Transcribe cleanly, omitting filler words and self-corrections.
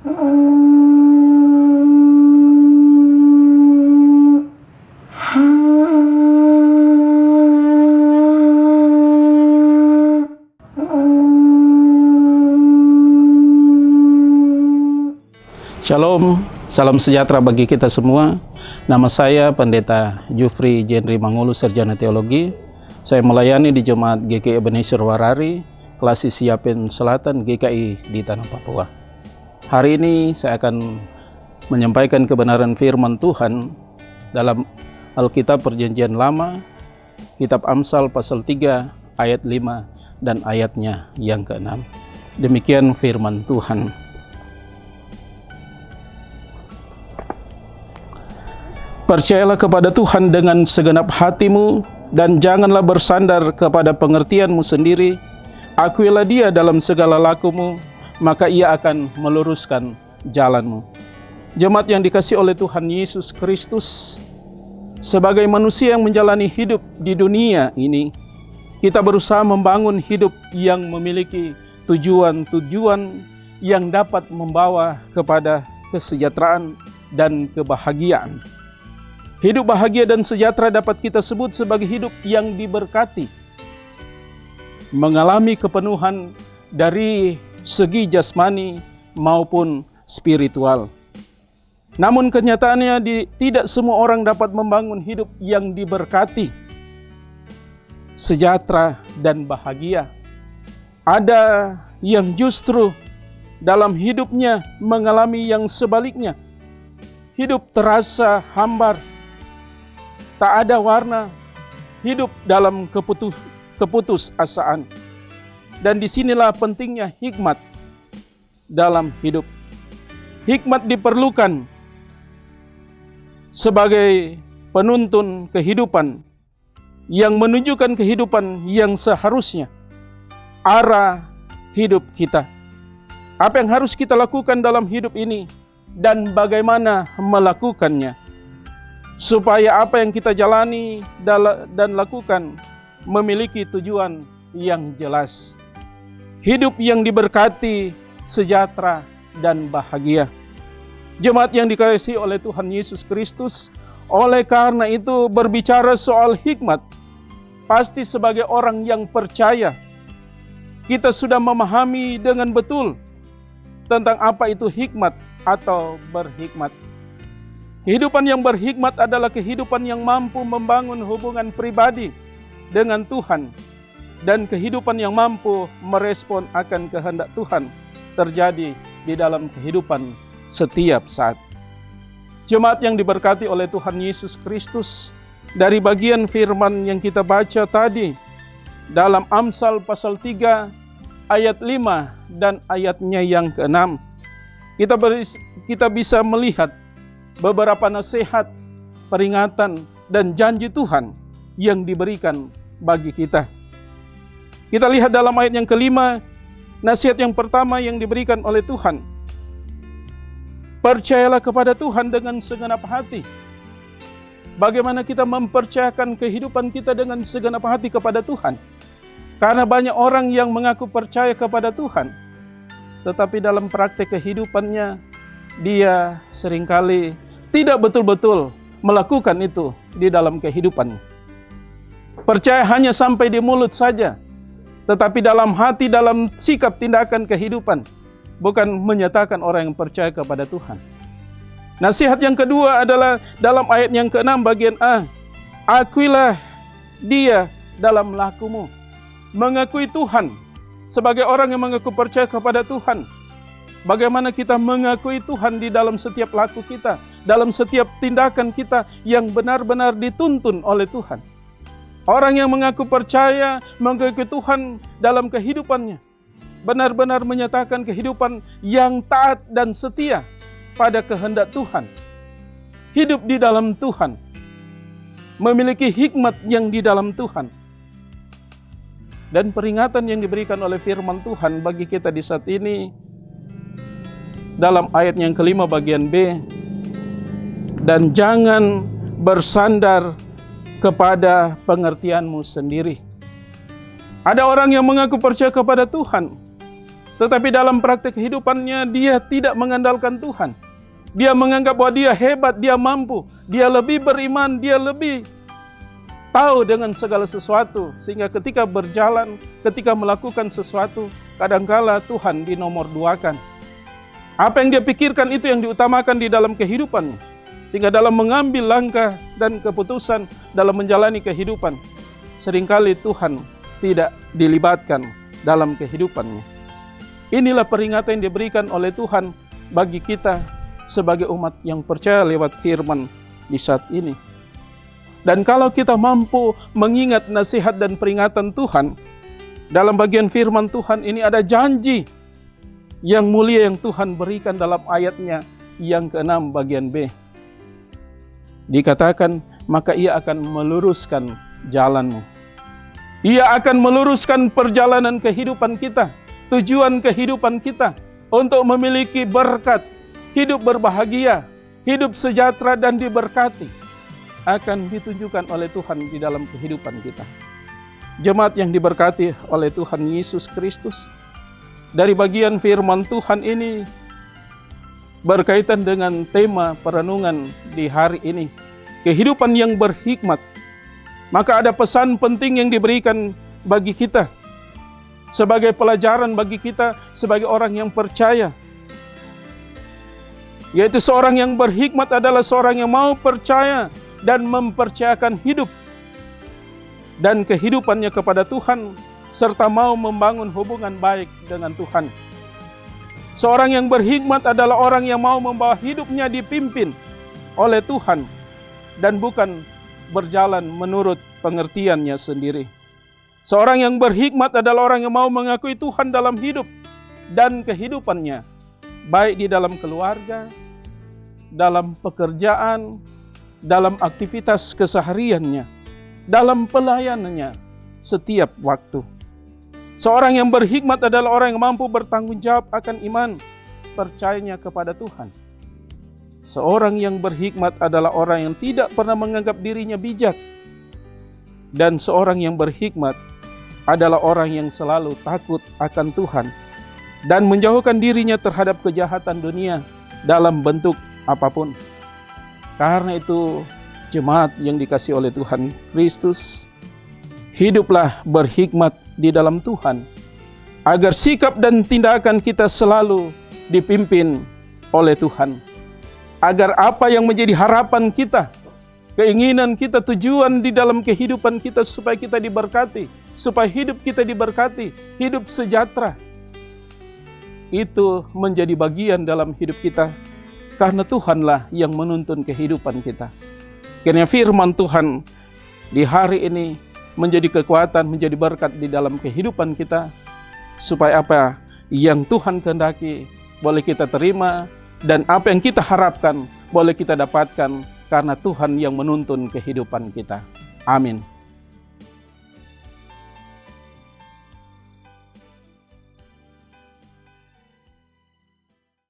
Shalom, salam sejahtera bagi kita semua. Nama saya Pendeta Jufri Jenry Mangulu, Sarjana Teologi. Saya melayani di Jemaat GKI Ebenezer Warari, Klasi Siapin Selatan, GKI di Tanah Papua. Hari ini saya akan menyampaikan kebenaran firman Tuhan dalam Alkitab Perjanjian Lama, Kitab Amsal pasal 3 ayat 5 dan ayatnya yang ke-6. Demikian firman Tuhan. Percayalah kepada Tuhan dengan segenap hatimu dan janganlah bersandar kepada pengertianmu sendiri. Akuilah Dia dalam segala lakumu, maka Ia akan meluruskan jalanmu. Jemaat yang dikasihi oleh Tuhan Yesus Kristus, sebagai manusia yang menjalani hidup di dunia ini, kita berusaha membangun hidup yang memiliki tujuan-tujuan yang dapat membawa kepada kesejahteraan dan kebahagiaan. Hidup bahagia dan sejahtera dapat kita sebut sebagai hidup yang diberkati, mengalami kepenuhan dari segi jasmani maupun spiritual. Namun kenyataannya tidak semua orang dapat membangun hidup yang diberkati, sejahtera dan bahagia. Ada yang justru dalam hidupnya mengalami yang sebaliknya. Hidup terasa hambar, tak ada warna, hidup dalam keputusasaan. Dan disinilah pentingnya hikmat dalam hidup. Hikmat diperlukan sebagai penuntun kehidupan yang menunjukkan kehidupan yang seharusnya, arah hidup kita. Apa yang harus kita lakukan dalam hidup ini dan bagaimana melakukannya, supaya apa yang kita jalani dan lakukan memiliki tujuan yang jelas. Hidup yang diberkati, sejahtera, dan bahagia. Jemaat yang dikasihi oleh Tuhan Yesus Kristus, oleh karena itu berbicara soal hikmat, pasti sebagai orang yang percaya, kita sudah memahami dengan betul tentang apa itu hikmat atau berhikmat. Kehidupan yang berhikmat adalah kehidupan yang mampu membangun hubungan pribadi dengan Tuhan dan kehidupan yang mampu merespon akan kehendak Tuhan terjadi di dalam kehidupan setiap saat. Jemaat yang diberkati oleh Tuhan Yesus Kristus, dari bagian firman yang kita baca tadi dalam Amsal pasal 3 ayat 5 dan ayatnya yang ke-6, kita bisa melihat beberapa nasihat, peringatan, dan janji Tuhan yang diberikan bagi kita. Kita lihat dalam ayat yang kelima, nasihat yang pertama yang diberikan oleh Tuhan. Percayalah kepada Tuhan dengan segenap hati. Bagaimana kita mempercayakan kehidupan kita dengan segenap hati kepada Tuhan? Karena banyak orang yang mengaku percaya kepada Tuhan, tetapi dalam praktek kehidupannya, dia seringkali tidak betul-betul melakukan itu di dalam kehidupannya. Percaya hanya sampai di mulut saja, tetapi dalam hati, dalam sikap tindakan kehidupan, bukan menyatakan orang yang percaya kepada Tuhan. Nasihat yang kedua adalah dalam ayat yang ke-6 bagian A. Akuilah Dia dalam lakumu. Mengakui Tuhan sebagai orang yang mengaku percaya kepada Tuhan. Bagaimana kita mengakui Tuhan di dalam setiap laku kita, dalam setiap tindakan kita yang benar-benar dituntun oleh Tuhan. Orang yang mengaku percaya, mengakui Tuhan dalam kehidupannya, benar-benar menyatakan kehidupan yang taat dan setia pada kehendak Tuhan. Hidup di dalam Tuhan, memiliki hikmat yang di dalam Tuhan. Dan peringatan yang diberikan oleh firman Tuhan bagi kita di saat ini, dalam ayat yang kelima bagian B, dan jangan bersandar kepada pengertianmu sendiri. Ada orang yang mengaku percaya kepada Tuhan, Tetapi dalam praktek kehidupannya dia tidak mengandalkan Tuhan. Dia menganggap bahwa dia hebat, dia mampu, dia lebih beriman, dia lebih tahu dengan segala sesuatu. Sehingga ketika berjalan, ketika melakukan sesuatu, kadangkala Tuhan dinomorduakan. Apa yang dia pikirkan itu yang diutamakan di dalam kehidupan. Sehingga dalam mengambil langkah dan keputusan dalam menjalani kehidupan, seringkali Tuhan tidak dilibatkan dalam kehidupannya. Inilah peringatan yang diberikan oleh Tuhan bagi kita sebagai umat yang percaya lewat firman di saat ini. Dan kalau kita mampu mengingat nasihat dan peringatan Tuhan, dalam bagian firman Tuhan ini ada janji yang mulia yang Tuhan berikan dalam ayatnya yang ke-6 bagian B. Dikatakan, maka ia akan meluruskan jalanmu. Ia akan meluruskan perjalanan kehidupan kita, tujuan kehidupan kita untuk memiliki berkat, hidup berbahagia, hidup sejahtera dan diberkati, akan ditunjukkan oleh Tuhan di dalam kehidupan kita. Jemaat yang diberkati oleh Tuhan Yesus Kristus, dari bagian firman Tuhan ini berkaitan dengan tema perenungan di hari ini, kehidupan yang berhikmat. Maka ada pesan penting yang diberikan bagi kita, sebagai pelajaran bagi kita sebagai orang yang percaya, yaitu seorang yang berhikmat adalah seorang yang mau percaya dan mempercayakan hidup dan kehidupannya kepada Tuhan, serta mau membangun hubungan baik dengan Tuhan. Seorang yang berhikmat adalah orang yang mau membawa hidupnya dipimpin oleh Tuhan dan bukan berjalan menurut pengertiannya sendiri. Seorang yang berhikmat adalah orang yang mau mengakui Tuhan dalam hidup dan kehidupannya, baik di dalam keluarga, dalam pekerjaan, dalam aktivitas kesehariannya, dalam pelayanannya setiap waktu. Seorang yang berhikmat adalah orang yang mampu bertanggung jawab akan iman percayanya kepada Tuhan. Seorang yang berhikmat adalah orang yang tidak pernah menganggap dirinya bijak. Dan seorang yang berhikmat adalah orang yang selalu takut akan Tuhan dan menjauhkan dirinya terhadap kejahatan dunia dalam bentuk apapun. Karena itu, jemaat yang dikasihi oleh Tuhan Kristus, hiduplah berhikmat di dalam Tuhan, agar sikap dan tindakan kita selalu dipimpin oleh Tuhan. Agar apa yang menjadi harapan kita, keinginan kita, tujuan di dalam kehidupan kita, supaya kita diberkati, supaya hidup kita diberkati, hidup sejahtera, itu menjadi bagian dalam hidup kita. Karena Tuhanlah yang menuntun kehidupan kita. Karena firman Tuhan di hari ini menjadi kekuatan, menjadi berkat di dalam kehidupan kita, supaya apa yang Tuhan kehendaki boleh kita terima, dan apa yang kita harapkan boleh kita dapatkan, karena Tuhan yang menuntun kehidupan kita. Amin.